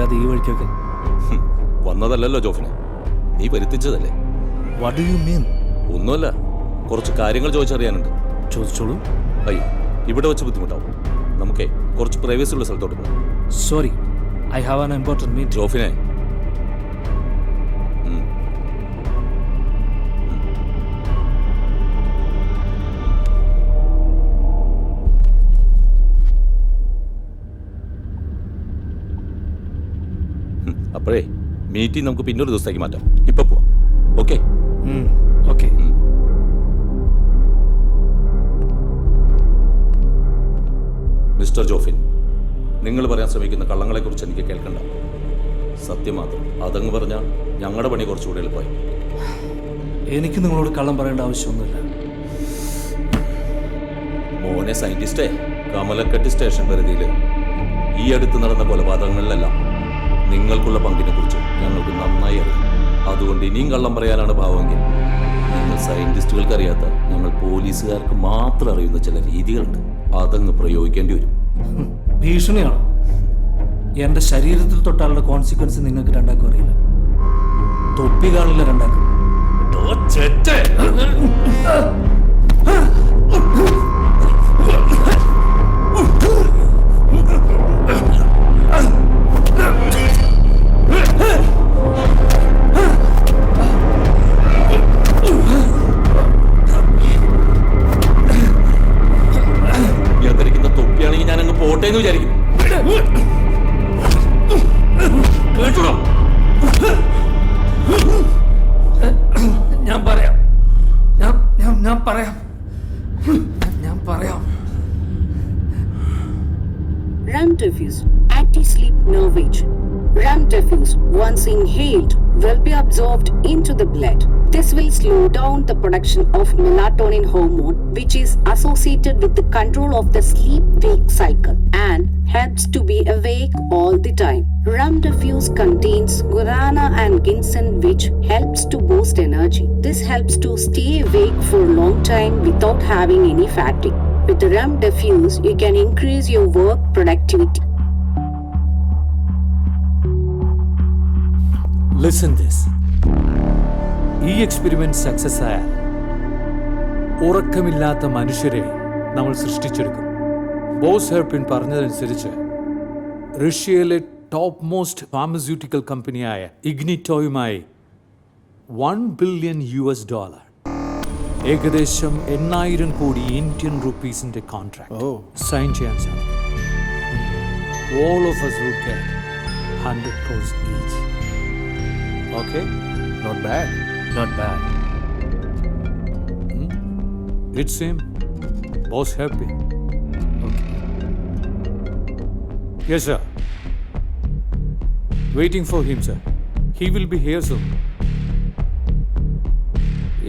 അറിയാതെ ഈ വഴിക്കൊക്കെ? വന്നതല്ലല്ലോ ജോഫിനെ, നീ വരുത്തിച്ചതല്ലേ. What do you mean? ഒന്നുമല്ല, കുറച്ച് കാര്യങ്ങൾ ചോദിച്ചറിയാനുണ്ട്. ചോദിച്ചോളൂ. അയ്യോ, ഇവിടെ വെച്ച് ബുദ്ധിമുട്ടാവും. നമുക്കേ കുറച്ച് പ്രൈവസി ഉള്ള സ്ഥലത്തോട്ട് പോകാം. Sorry, I have an important meeting. ജോഫിനെ, അപ്പോഴേ മീറ്റിംഗ് നമുക്ക് പിന്നൊരു ദിവസത്തേക്ക് മാറ്റാം. ഇപ്പൊ പോവാം. ഓക്കെ? ഓക്കെ. മിസ്റ്റർ ജോഫിൻ, നിങ്ങൾ പറയാൻ ശ്രമിക്കുന്ന കള്ളങ്ങളെക്കുറിച്ച് എനിക്ക് കേൾക്കണ്ട. സത്യം മാത്രം. അതങ്ങ് പറഞ്ഞാൽ ഞങ്ങളുടെ പണി കുറച്ചുകൂടി എളുപ്പമായി. എനിക്ക് നിങ്ങളോട് കള്ളം പറയേണ്ട ആവശ്യമൊന്നുമില്ല. മോനെ സയന്റിസ്റ്റേ, കമലക്കെട്ട് സ്റ്റേഷൻ പരിധിയിൽ ഈ അടുത്ത് നടന്ന കൊലപാതകങ്ങളിലെല്ലാം നിങ്ങൾക്കുള്ള പങ്കിനെ കുറിച്ച് ഞങ്ങൾക്ക് നന്നായി അറിയാം. അതുകൊണ്ട് ഇനിയും കള്ളം പറയാനാണ് ഭാവമെങ്കിൽ നിങ്ങൾ സയന്റിസ്റ്റുകൾക്ക് അറിയാത്ത ഞങ്ങൾ പോലീസുകാർക്ക് മാത്രം അറിയുന്ന ചില രീതികളുണ്ട്. അതങ്ങ് പ്രയോഗിക്കേണ്ടി വരും. ഭീഷണിയാണോ? എന്റെ ശരീരത്തിൽ തൊട്ടാലുള്ള കോൺസിക്വൻസ് നിങ്ങൾക്ക് രണ്ടാക്കും അറിയില്ല. തൊപ്പി കാണില്ല രണ്ടാക്കും. തൊപ്പിയാണെങ്കിൽ ഞാനങ്ങ് പോട്ടേന്ന് വിചാരിക്കും. Remdesivir, anti-sleep nerve agent. Remdesivir, once inhaled, will be absorbed into the blood. This will slow down the production of melatonin hormone, which is associated with the control of the sleep-wake cycle and helps to be awake all the time. Remdesivir contains guarana and ginseng, which helps to boost energy. This helps to stay awake for a long time without having any fatigue. With Remdesivir, you can increase your work productivity. Listen this. ഈ experiment success ആയാൽ ഉറക്കമില്ലാത്ത മനുഷ്യരെ നമ്മൾ സൃഷ്ടിച്ചെടുക്കും. Boss ഹെർപിൻ പറഞ്ഞതനുസരിച്ച് റഷ്യയിലെ top most pharmaceutical കമ്പനിയായ ഇഗ്നിറ്റോയുമായി $1 billion ഏകദേശം 8,000 കോടി ഇന്ത്യൻ റുപ്പീസിന്റെ കോൺട്രാക്ട് സൈൻ ചെയ്യാൻ സാധിക്കും. All of us would get 100 crores each. Okay? Not bad. Not bad. It's him. Boss happy. Okay. Yes, sir. Waiting for him, sir. He will be here soon.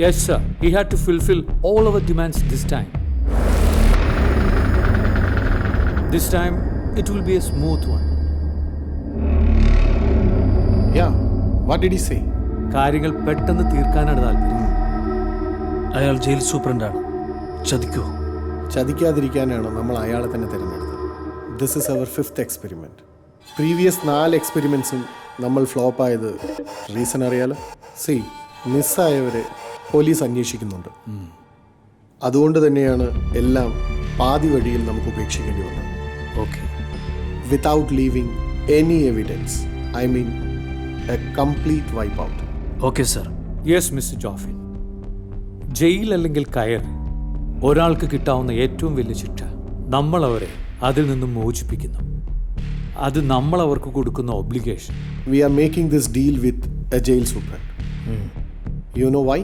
Yes, sir. He had to fulfill all our demands this time. This time, it will be a smooth one. Yeah. What did he say? കാര്യങ്ങൾ പെട്ടെന്ന് തീർക്കാനാണ് താല്പര്യം. അയാൾ jail സൂപ്രണ്ടാണ്. ചതിക്കോ? ചതിക്കാതിരിക്കാനാണ് നമ്മൾ അയാളെ തന്നെ തിരഞ്ഞെടുത്തത്. This is our 5th experiment. Previous 4 എക്സ്പെരിമെൻറ്റ്സും നമ്മൾ ഫ്ലോപ്പ് ആയത് റീസൺ അറിയാലോ. മിസ്സായവരെ പോലീസ് അന്വേഷിക്കുന്നുണ്ട്. അതുകൊണ്ട് തന്നെയാണ് എല്ലാം പാതി വഴിയിൽ നമുക്ക് ഉപേക്ഷിക്കേണ്ടി വന്നത്. Okay. Without leaving any evidence. I mean a complete wipe out. Okay sir. Yes mister Jofin. Jail അല്ലെങ്കിൽ കയർ ഒരാൾക്ക് കിട്ടാവുന്ന ഏറ്റവും വലിയ ശിക്ഷ. നമ്മൾ അവരെ അതിൽ നിന്നും മോചിപ്പിക്കുന്നു. അത് നമ്മൾ അവർക്ക് കൊടുക്കുന്ന obligation. We are making this deal with a jail superintendent. You know why?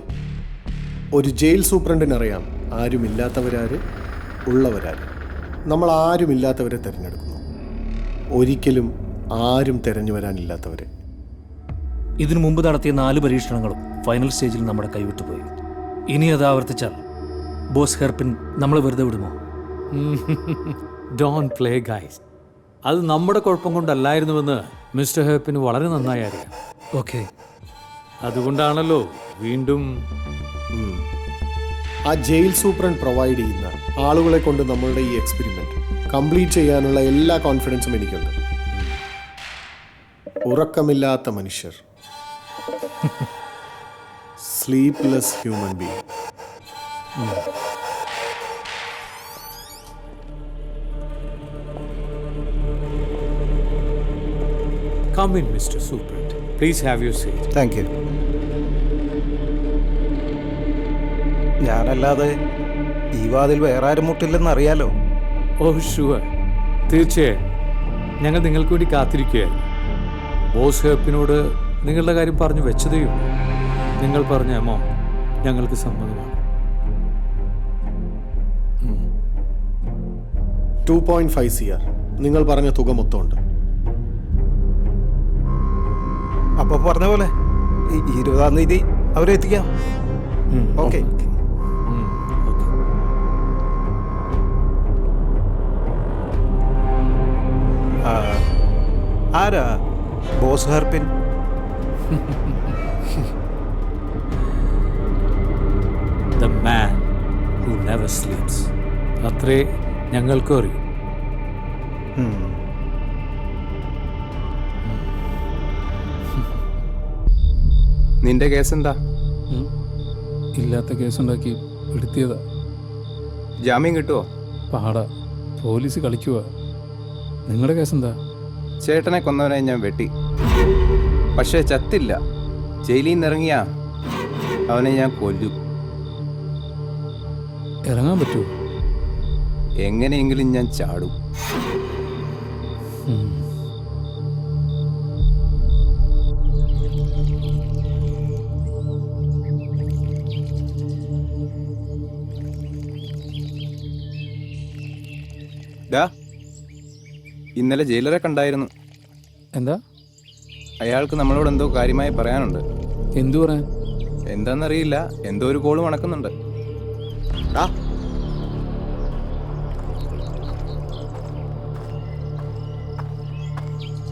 ഒരു ജയിൽ സൂപ്രണ്ടിനറിയാം ആരുമില്ലാത്തവരാര്, ഉള്ളവരാര്. നമ്മൾ ആരുമില്ലാത്തവരെ തിരഞ്ഞെടുക്കുന്നു, ഒരിക്കലും ആരും തിരഞ്ഞു വരാനില്ലാത്തവരെ. ഇതിനു മുമ്പ് നടത്തിയ 4 പരീക്ഷണങ്ങളും ഫൈനൽ സ്റ്റേജിൽ നമ്മുടെ കൈവിട്ടുപോയി. ഇനി അത് ആവർത്തിച്ചാൽ ബോസ് ഹെർപിൻ നമ്മളെ വെറുതെ വിടുമോ? Don't play guys. അത് നമ്മുടെ കുഴപ്പം കൊണ്ടല്ലായിരുന്നുവെന്ന് മിസ്റ്റർ ഹെർപിന് വളരെ നന്നായി അറിയാം. ഓക്കെ. അതുകൊണ്ടാണല്ലോ വീണ്ടും ആ ജയിൽ സൂപ്രണ്ട് പ്രൊവൈഡ് ചെയ്യുന്ന ആളുകളെ കൊണ്ട് നമ്മളുടെ ഈ എക്സ്പെരിമെൻറ്റ് കംപ്ലീറ്റ് ചെയ്യാനുള്ള എല്ലാ കോൺഫിഡൻസും എനിക്കുണ്ട്. ഉറക്കമില്ലാത്ത മനുഷ്യർ, sleepless human being. Come in, Mr. Superint. Please have your seat. Thank you. ഞാനല്ലാതെ ഈ വാതിൽ വേറെ ആരും മുട്ടില്ലെന്ന് അറിയാലോ. ഓ ഷുവർ, തീർച്ചയായും ഞങ്ങൾ നിങ്ങൾക്ക് വേണ്ടി കാത്തിരിക്കുകയായിരുന്നു. ബോസ് ഹെർപ്പിനോട് നിങ്ങളുടെ കാര്യം പറഞ്ഞു വെച്ചതേയുള്ളൂ. നിങ്ങൾ പറഞ്ഞ എമൗണ്ട് ഞങ്ങൾക്ക് സമ്മതമാണ്. 2.5 CR. നിങ്ങൾ പറഞ്ഞ തുക മൊത്തമുണ്ട്. അപ്പോൾ പറഞ്ഞ പോലെ 20-ാം തീയതി അവരെ എത്തിക്കാം. ഓക്കെ. ആരാ boss ഹെർപ്പിൻ? The man who never sleeps. അത്രേ ഞങ്ങൾക്കും അറിയൂ. നിന്റെ കേസ് എന്താ? ഇല്ലാത്ത കേസുണ്ടാക്കി എടുത്തിയതാ. ജാമ്യം കിട്ടുമോ? പാടാ, പോലീസ് കളിക്കുക. നിങ്ങളുടെ കേസെന്താ? ചേട്ടനെ കൊന്നവനെ ഞാൻ വെട്ടി, പക്ഷേ ചത്തില്ല. ജയിലിൽ നിന്ന് ഇറങ്ങിയാ അവനെ ഞാൻ കൊല്ലും. ഇറങ്ങാൻ പറ്റുമോ? എങ്ങനെയെങ്കിലും ഞാൻ ചാടും. ഇന്നലെ ജയിലറെ കണ്ടായിരുന്നു. എന്താ? അയാൾക്ക് നമ്മളോട് എന്തോ കാര്യമായി പറയാനുണ്ട്. എന്തു പറയാൻ? എന്താണെന്നറിയില്ല, എന്തോ ഒരു കോള് മണക്കുന്നുണ്ട്.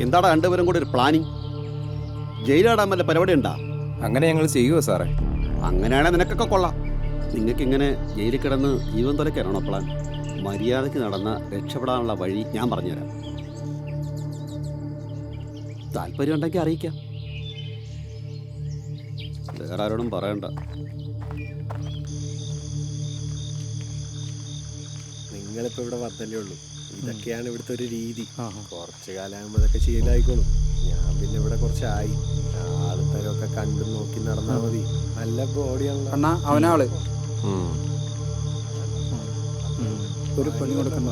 എന്താടാ രണ്ടുപേരും കൂടി ഒരു പ്ലാനിങ്? ജയിലാടാൻ വല്ല പരിപാടി ഉണ്ടാ? അങ്ങനെ ഞങ്ങൾ ചെയ്യുമോ സാറേ? അങ്ങനെയാണെങ്കിൽ നിനക്കൊക്കെ കൊള്ളാം. നിങ്ങൾക്ക് ഇങ്ങനെ ജയിലിൽ കിടന്ന് ജീവൻ തുലയ്ക്കാനാണോ പ്ലാൻ? മര്യാദയ്ക്ക് നടന്ന രക്ഷപ്പെടാനുള്ള വഴി ഞാൻ പറഞ്ഞുതരാം. താല്പര്യം ഉണ്ടെങ്കിൽ അറിയിക്കാം. വേറെ ആരോടും പറയണ്ട. നിങ്ങളിപ്പോൾ ഇവിടെ വന്നല്ലേ ഉള്ളൂ. ഇതൊക്കെയാണ് ഇവിടുത്തെ ഒരു രീതി. കുറച്ച് കാലമാകുമ്പോൾ ഇതൊക്കെ ശീലമായിക്കോളും. ഞാൻ പിന്നെ ഇവിടെ കുറച്ചായി. ആൾക്കാരൊക്കെ കണ്ടു നോക്കി നടന്നാൽ മതി. നല്ല ബോഡിയാണല്ലോ. അവനാള് ഒരു പണി കൊടുക്കണ്ട.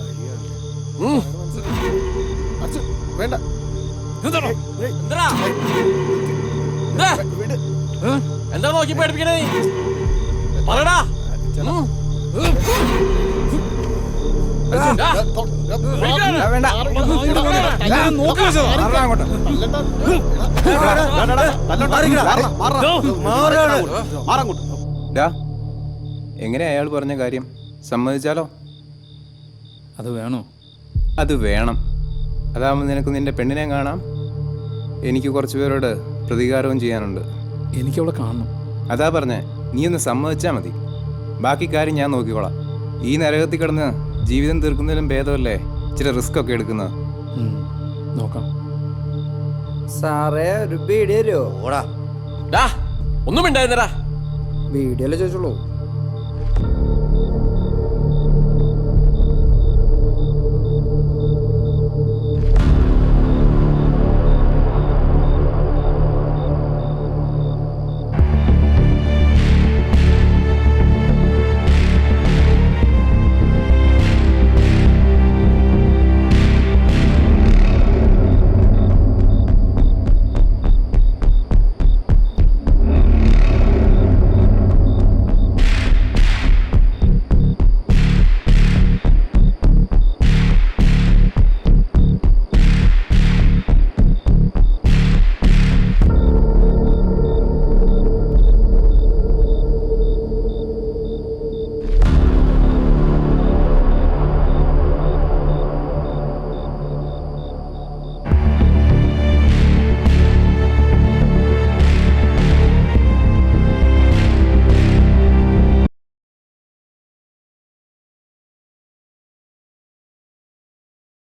വേണ്ട. എന്താ നോക്കി പേടിപ്പിക്കണേ? പറടാ. എങ്ങനെ അയാൾ പറഞ്ഞ കാര്യം സമ്മതിച്ചാലോ? അത് വേണോ? അത് വേണം. അതാകുമ്പോൾ നിനക്ക് നിന്റെ പെണ്ണിനെ കാണാം. എനിക്ക് കുറച്ച് പേരോട് പ്രതികാരവും ചെയ്യാനുണ്ട്. എനിക്കവളെ കാണണം. അതാ പറഞ്ഞേ, നീ ഒന്ന് സമ്മതിച്ചാൽ മതി. ബാക്കി കാര്യം ഞാൻ നോക്കിക്കോളാം. ഈ നരകത്തിൽ കിടന്ന് ജീവിതം തീർക്കുന്നതിലും ഭേദമല്ലേ ഇച്ചിരി റിസ്ക് ഒക്കെ എടുക്കുന്നത്. നോക്കാം. സാറേ ഒരു ബീഡി തരുമോ? ഒന്നും ഉണ്ടായിരുന്നടാ. ബീഡിയല്ലേ ചോദിച്ചോളൂ.